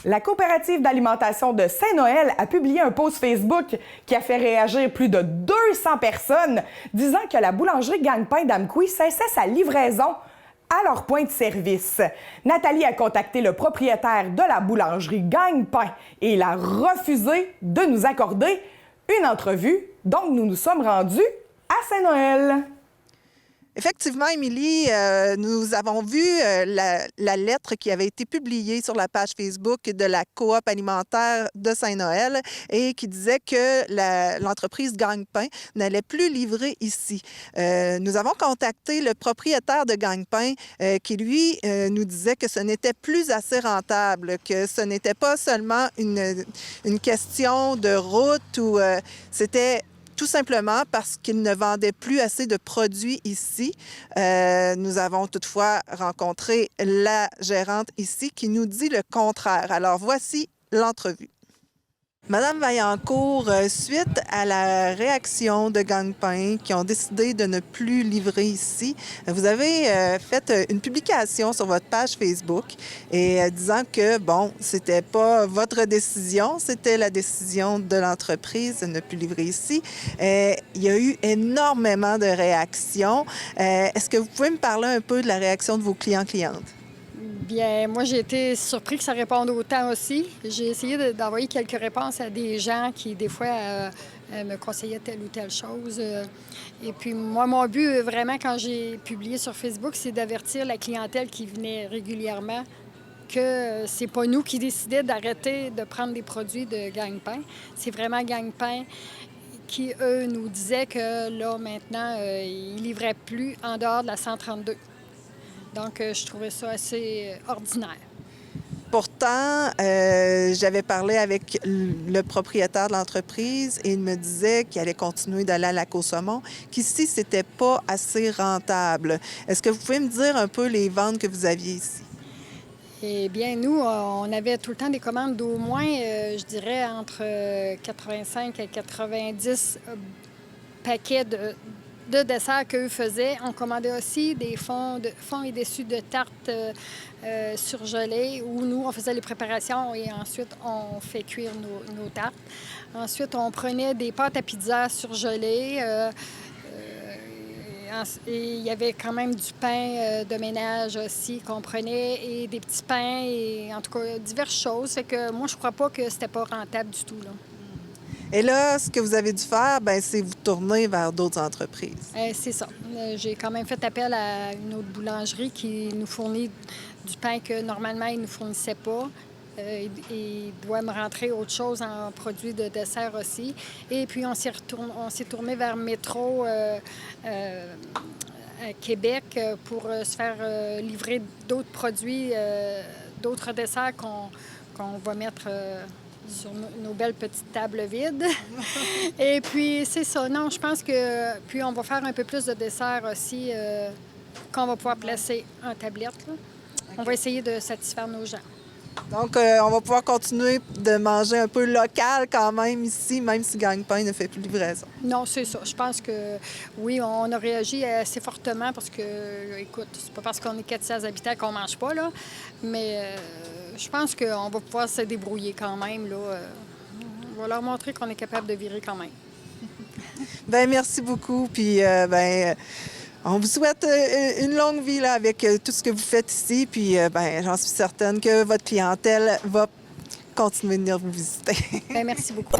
La coopérative d'alimentation de Saint-Noël a publié un post Facebook qui a fait réagir plus de 200 personnes, disant que la boulangerie Gagne-Pain d'Amqui cessait sa livraison à leur point de service. Nathalie a contacté le propriétaire de la boulangerie Gagne-Pain et il a refusé de nous accorder une entrevue. Donc, nous nous sommes rendus à Saint-Noël. Effectivement, Émilie, nous avons vu la lettre qui avait été publiée sur la page Facebook de la coop alimentaire de Saint-Noël et qui disait que l'entreprise Gagne-Pain n'allait plus livrer ici. Nous avons contacté le propriétaire de Gagne-Pain qui, lui, nous disait que ce n'était plus assez rentable, que ce n'était pas seulement une question de route ou c'était tout simplement parce qu'ils ne vendaient plus assez de produits ici. Nous avons toutefois rencontré la gérante ici qui nous dit le contraire. Alors, voici l'entrevue. Madame Vaillancourt, suite à la réaction de Gagne-Pain qui ont décidé de ne plus livrer ici, vous avez fait une publication sur votre page Facebook et disant que, bon, c'était pas votre décision, c'était la décision de l'entreprise de ne plus livrer ici. Il y a eu énormément de réactions. Est-ce que vous pouvez me parler un peu de la réaction de vos clients-clientes? Bien, moi, j'ai été surpris que ça réponde autant aussi. J'ai essayé d'envoyer quelques réponses à des gens qui, des fois, me conseillaient telle ou telle chose. Et puis, moi, mon but, vraiment, quand j'ai publié sur Facebook, c'est d'avertir la clientèle qui venait régulièrement que c'est pas nous qui décidait d'arrêter de prendre des produits de Gagne-Pain. C'est vraiment Gagne-Pain qui, eux, nous disaient que, là, maintenant, ils livraient plus en dehors de la 132. Donc, je trouvais ça assez ordinaire. Pourtant, j'avais parlé avec le propriétaire de l'entreprise et il me disait qu'il allait continuer d'aller à Lac-au-Saumon, qu'ici, c'était pas assez rentable. Est-ce que vous pouvez me dire un peu les ventes que vous aviez ici? Eh bien, nous, on avait tout le temps des commandes d'au moins, je dirais, entre 85 et 90 paquets de desserts qu'eux faisaient. On commandait aussi des fonds et dessus de tartes surgelées où nous, on faisait les préparations et ensuite, on fait cuire nos tartes. Ensuite, on prenait des pâtes à pizza surgelées. Et il y avait quand même du pain de ménage aussi qu'on prenait et des petits pains et en tout cas diverses choses. Fait que moi, je crois pas que c'était pas rentable du tout, là. Et là, ce que vous avez dû faire, c'est vous tourner vers d'autres entreprises. C'est ça. J'ai quand même fait appel à une autre boulangerie qui nous fournit du pain que normalement, ils ne nous fournissaient pas. Il doit me rentrer autre chose en produits de dessert aussi. Et puis, on s'est tourné vers Métro à Québec pour se faire livrer d'autres produits, d'autres desserts qu'on va mettre sur nos belles petites tables vides. Et puis, c'est ça. Non, je pense que... Puis, on va faire un peu plus de desserts aussi qu'on va pouvoir placer en tablette, là. Okay. On va essayer de satisfaire nos gens. Donc, on va pouvoir continuer de manger un peu local quand même ici, même si Gagne-Pain ne fait plus livraison. Non, c'est ça. Je pense que, oui, on a réagi assez fortement parce que, écoute, c'est pas parce qu'on est 400 habitants qu'on mange pas, là, mais je pense qu'on va pouvoir se débrouiller quand même, là. On va leur montrer qu'on est capable de virer quand même. Bien, merci beaucoup, puis, on vous souhaite une longue vie là, avec tout ce que vous faites ici. Puis, j'en suis certaine que votre clientèle va continuer de venir vous visiter. Bien, merci beaucoup.